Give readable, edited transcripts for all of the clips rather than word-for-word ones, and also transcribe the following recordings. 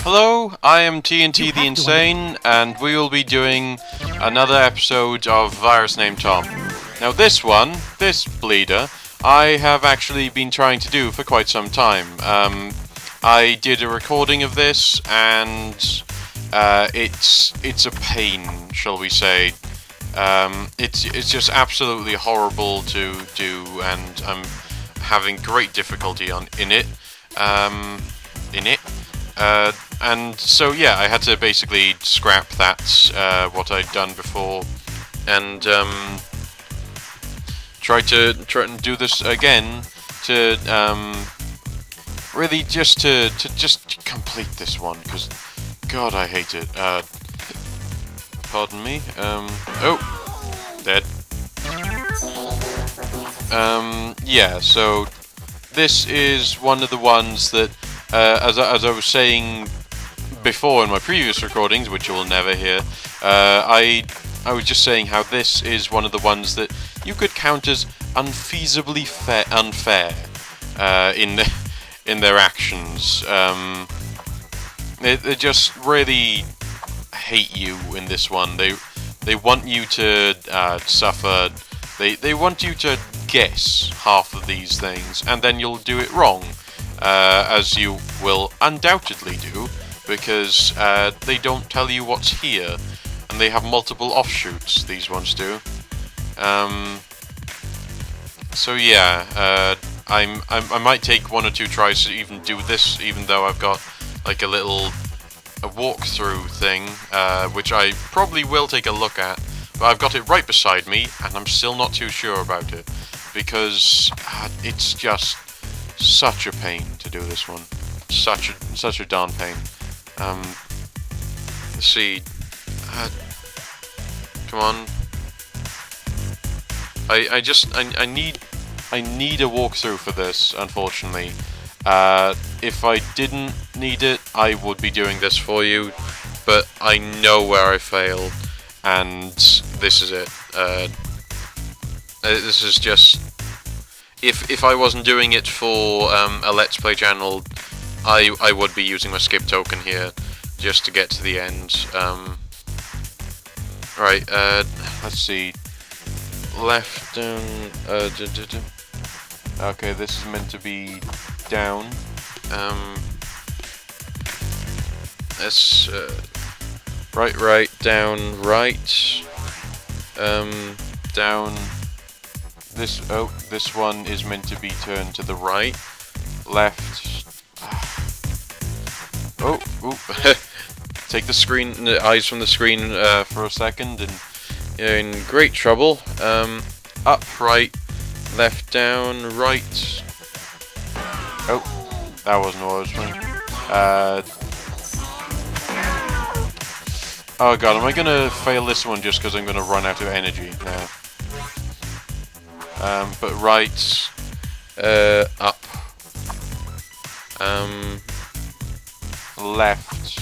Hello, I am TNT the Insane, and we will be doing another episode of Virus Named Tom. Now this bleeder, I have actually been trying to do for quite some time. I did a recording of this, and it's a pain, shall we say. It's just absolutely horrible to do, and I'm having great difficulty in it. And so yeah, I had to basically scrap that, what I'd done before, and try and do this again to really just to complete this one, because God, I hate it. Pardon me. Oh, dead. Yeah. So this is one of the ones that, as I was saying before in my previous recordings, which you will never hear, I was just saying how this is one of the ones that you could count as unfeasibly unfair in their actions. They just really hate you in this one. They want you to suffer. They want you to guess half of these things, and then you'll do it wrong, as you will undoubtedly do, because they don't tell you what's here, and they have multiple offshoots. These ones do. So yeah, I might take one or two tries to even do this, even though I've got like a walkthrough thing, which I probably will take a look at. But I've got it right beside me, and I'm still not too sure about it, because it's just such a pain to do this one. Such a darn pain. Let's see. Come on. I need a walkthrough for this, unfortunately. If I didn't need it, I would be doing this for you, but I know where I failed, and this is it. This is just... If I wasn't doing it for a Let's Play channel, I would be using my skip token here, just to get to the end. Right, let's see. Left, down, okay, this is meant to be down. Let's, right, down, right. Down. This one is meant to be turned to the right. Left. Oh. Take the eyes from the screen for a second, and you're in great trouble. Up, right, left, down, right. Oh, that wasn't what I was trying. Oh god, am I gonna fail this one just because I'm gonna run out of energy? No. But right, up, left,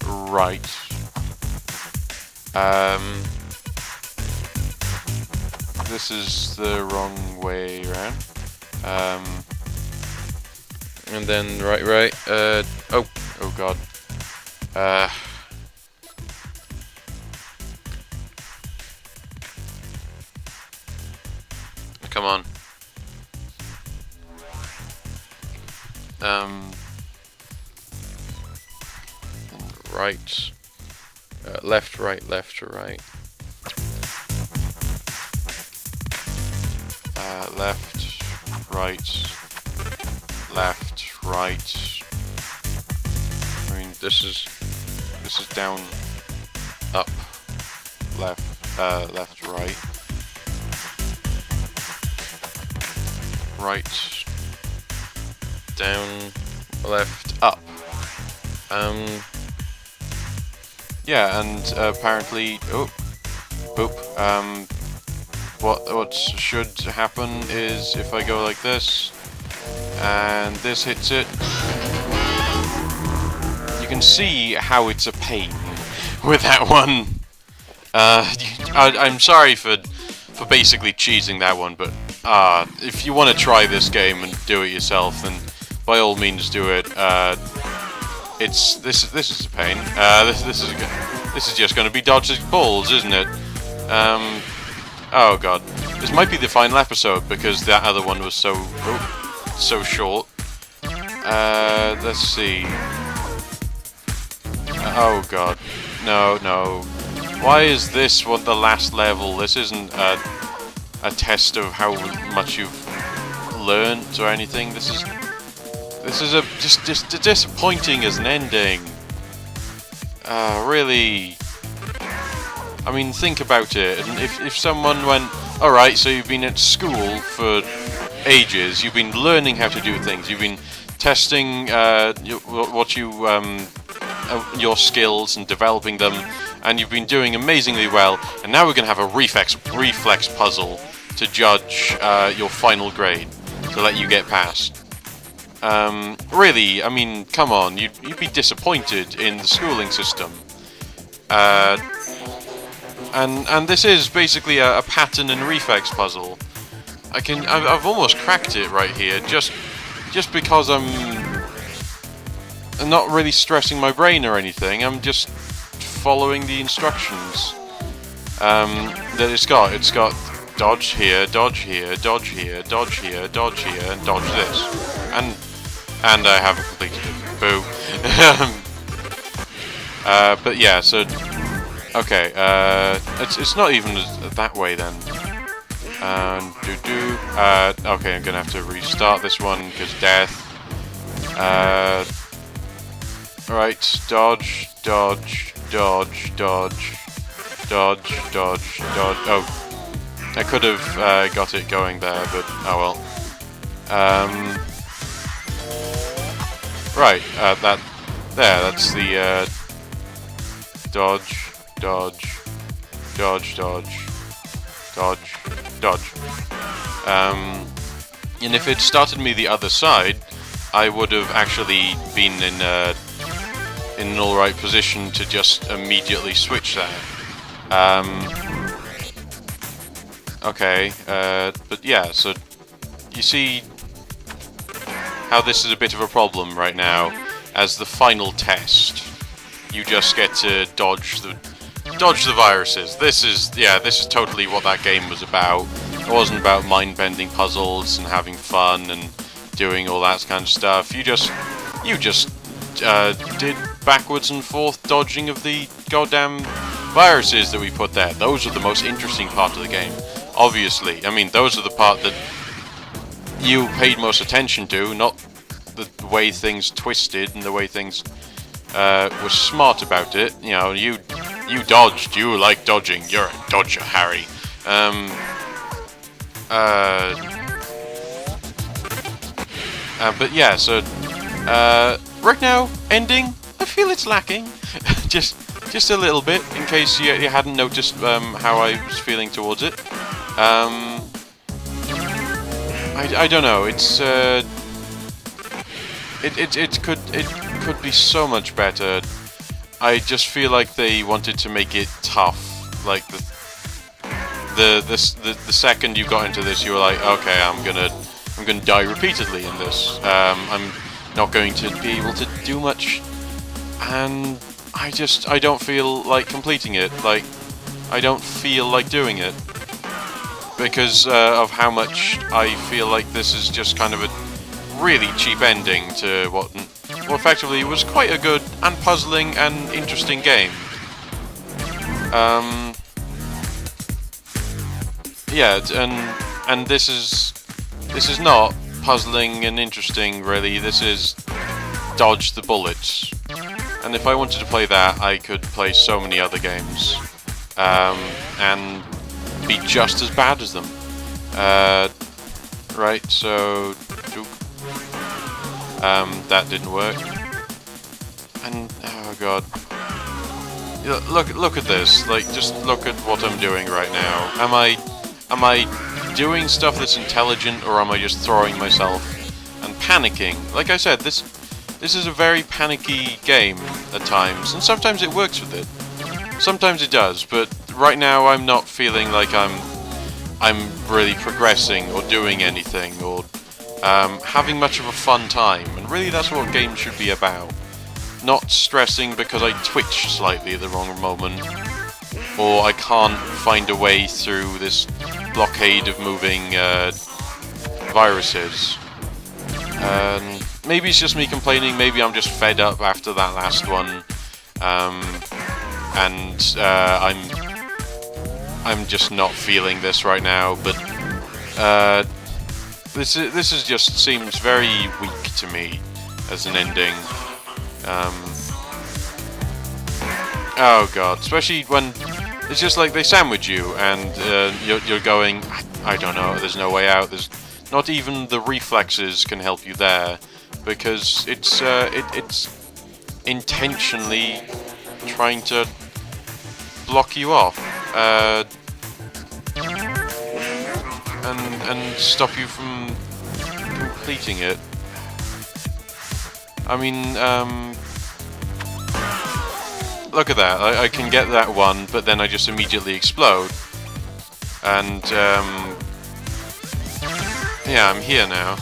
right, this is the wrong way around, and then right, oh god, come on. Right. Left, right, left to right. Left, right, left, right. I mean, this is down, up, left, left, right. Right, down, left, up. Yeah, and apparently, what should happen is if I go like this, and this hits it, you can see how it's a pain with that one. I'm sorry for basically cheesing that one, but if you want to try this game and do it yourself, then by all means do it. This is a pain. This is just going to be dodging balls, isn't it? Oh god, this might be the final episode because that other one was so short. Let's see. Oh god, no. Why is this one the last level? This isn't a test of how much you've learned or anything. This is just disappointing as an ending. Really. I mean, think about it. And if someone went, all right, so you've been at school for ages, you've been learning how to do things, you've been testing your skills and developing them, and you've been doing amazingly well, and now we're going to have a reflex puzzle to judge your final grade to let you get past. Really, I mean, come on, you'd be disappointed in the schooling system. And this is basically a pattern and reflex puzzle. I've almost cracked it right here, just because I'm not really stressing my brain or anything. I'm just following the instructions that it's got. It's got dodge here, dodge here, dodge here, dodge here, dodge here, and dodge this. And I haven't completed it. Boo. But yeah, so okay, it's not even that way then. Okay, I'm gonna have to restart this one because death. Right, dodge, dodge, dodge, dodge, dodge, dodge, dodge. Oh, I could have got it going there, but oh well. Right, that's the dodge, dodge, dodge, dodge, dodge, dodge. And if it started me the other side, I would have actually been in an alright position to just immediately switch that. Okay, but yeah, so you see how this is a bit of a problem right now. As the final test, you just get to dodge the viruses. This is totally what that game was about. It wasn't about mind-bending puzzles and having fun and doing all that kind of stuff. You just did backwards and forth dodging of the goddamn viruses that we put there. Those are the most interesting part of the game. Obviously, I mean, those are the part that you paid most attention to, not the way things twisted and the way things were smart about it. You know, you dodged. You like dodging. You're a dodger, Harry. But yeah, so right now, ending. I feel it's lacking, just a little bit. In case you hadn't noticed how I was feeling towards it. I don't know. It's it could be so much better. I just feel like they wanted to make it tough. Like the second you got into this, you were like, okay, I'm gonna die repeatedly in this. I'm not going to be able to do much, and I don't feel like completing it. Like, I don't feel like doing it because of how much I feel like this is just kind of a really cheap ending to what effectively was quite a good and puzzling and interesting game. Yeah, and this is not puzzling and interesting really. This is dodge the bullets. And if I wanted to play that, I could play so many other games and be just as bad as them. Right, so that didn't work. And oh god, look at this. Like, just look at what I'm doing right now. Am I doing stuff that's intelligent, or am I just throwing myself and panicking? Like I said, this is a very panicky game at times, and sometimes it works with it. Sometimes it does, but right now I'm not feeling like I'm really progressing or doing anything or having much of a fun time. And really, that's what games should be about. not stressing because I twitch slightly at the wrong moment, or I can't find a way through this blockade of moving viruses. Maybe it's just me complaining, maybe I'm just fed up after that last one, and I'm just not feeling this right now, but this is just seems very weak to me as an ending. Oh god, especially when it's just like they sandwich you and you're going, I don't know, there's no way out, there's not even the reflexes can help you there, because it's intentionally trying to block you off and stop you from completing it. I mean, look at that, I can get that one, but then I just immediately explode. And, yeah, I'm here now.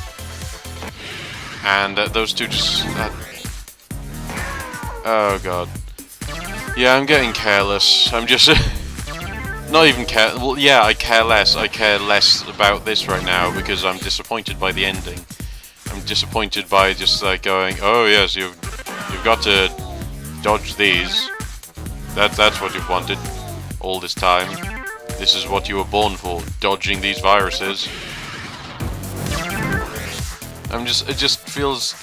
And those two just... oh god. Yeah, I'm getting careless. I'm just... not even care... well, yeah, I care less. I care less about this right now because I'm disappointed by the ending. I'm disappointed by just like going, oh yes, you've got to dodge these. That's what you've wanted all this time. This is what you were born for, dodging these viruses. It just feels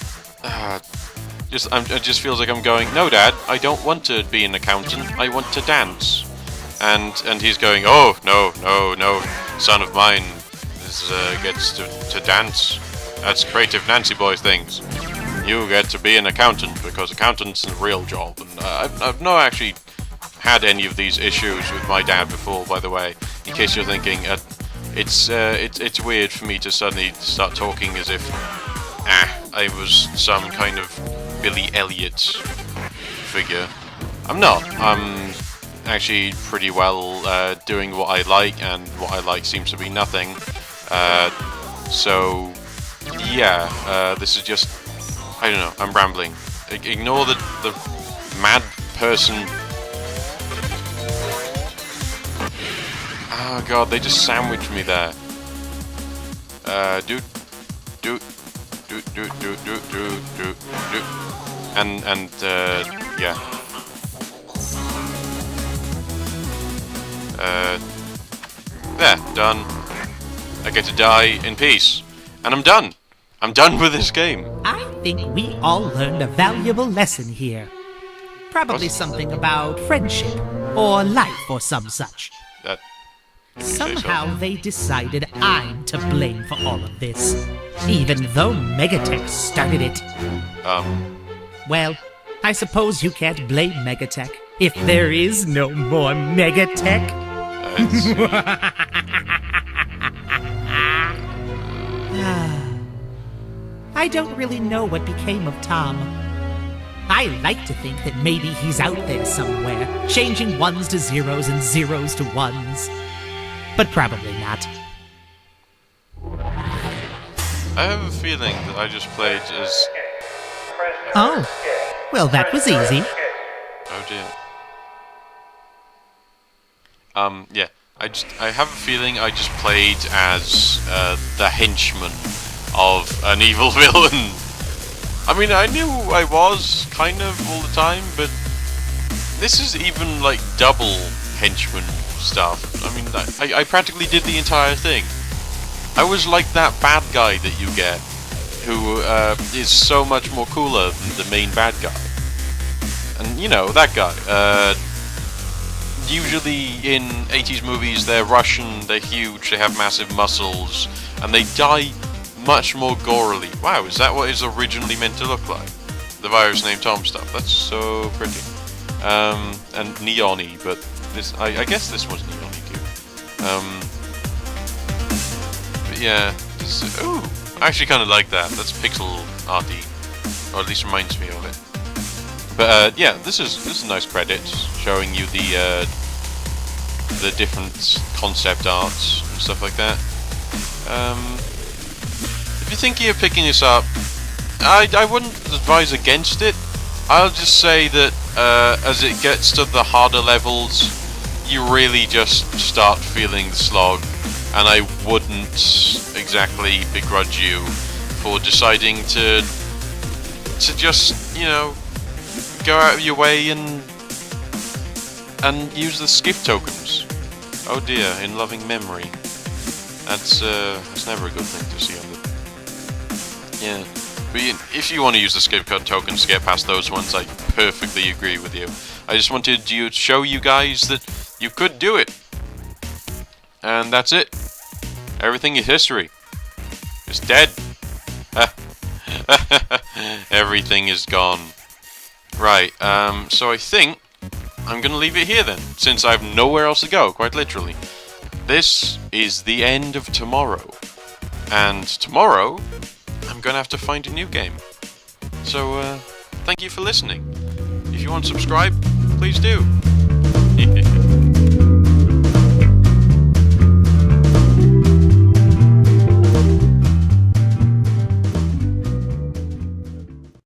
it just feels like I'm going, no Dad, I don't want to be an accountant, I want to dance. And he's going, oh no, son of mine gets to dance. That's creative Nancy boy things. You get to be an accountant because accountant's a real job. And I've not actually had any of these issues with my dad before, by the way. In case you're thinking, it's weird for me to suddenly start talking as if I was some kind of Billy Elliot figure. I'm not. I'm actually pretty well doing what I like, and what I like seems to be nothing. So yeah, this is just, I don't know, I'm rambling. Ignore the mad person. Oh god, they just sandwiched me there. Do. And yeah. There, done. I get to die in peace. And I'm done. I'm done with this game. I think we all learned a valuable lesson here. Probably something about friendship, or life, or some such. Somehow they decided I'm to blame for all of this, even though Megatech started it. Well, I suppose you can't blame Megatech if there is no more Megatech. I don't really know what became of Tom. I like to think that maybe he's out there somewhere, changing ones to zeros and zeros to ones. But probably not. I have a feeling that I just played as... Oh, well that was easy. Oh dear. Yeah. I have a feeling I just played as the henchman of an evil villain. I mean, I knew I was, kind of, all the time, but this is even, like, double henchman stuff. I mean, I practically did the entire thing. I was like that bad guy that you get, who is so much more cooler than the main bad guy. And, you know, that guy. Usually in 80s movies, they're Russian, they're huge, they have massive muscles, and they die much more gorily. Wow, is that what it's originally meant to look like? The virus named Tom stuff. That's so pretty. And neon-y, but this, I guess this was neon-y too. But yeah, ooh, I actually kind of like that. That's pixel arty, or at least reminds me of it. But yeah, this is nice credits showing you the different concept arts and stuff like that. If you're thinking of picking this up, I wouldn't advise against it. I'll just say that as it gets to the harder levels, you really just start feeling the slog, and I wouldn't exactly begrudge you for deciding to just, you know, go out of your way and use the skiff tokens. Oh dear, in loving memory. That's never a good thing to see on the... Yeah. But if you want to use the skiff tokens to get past those ones, I perfectly agree with you. I just wanted to show you guys that you could do it. And that's it. Everything is history. It's dead. Everything is gone. Right, so I think I'm gonna leave it here then, since I have nowhere else to go, quite literally. This is the end of tomorrow. And tomorrow, I'm gonna have to find a new game. So, thank you for listening. If you want to subscribe, please do.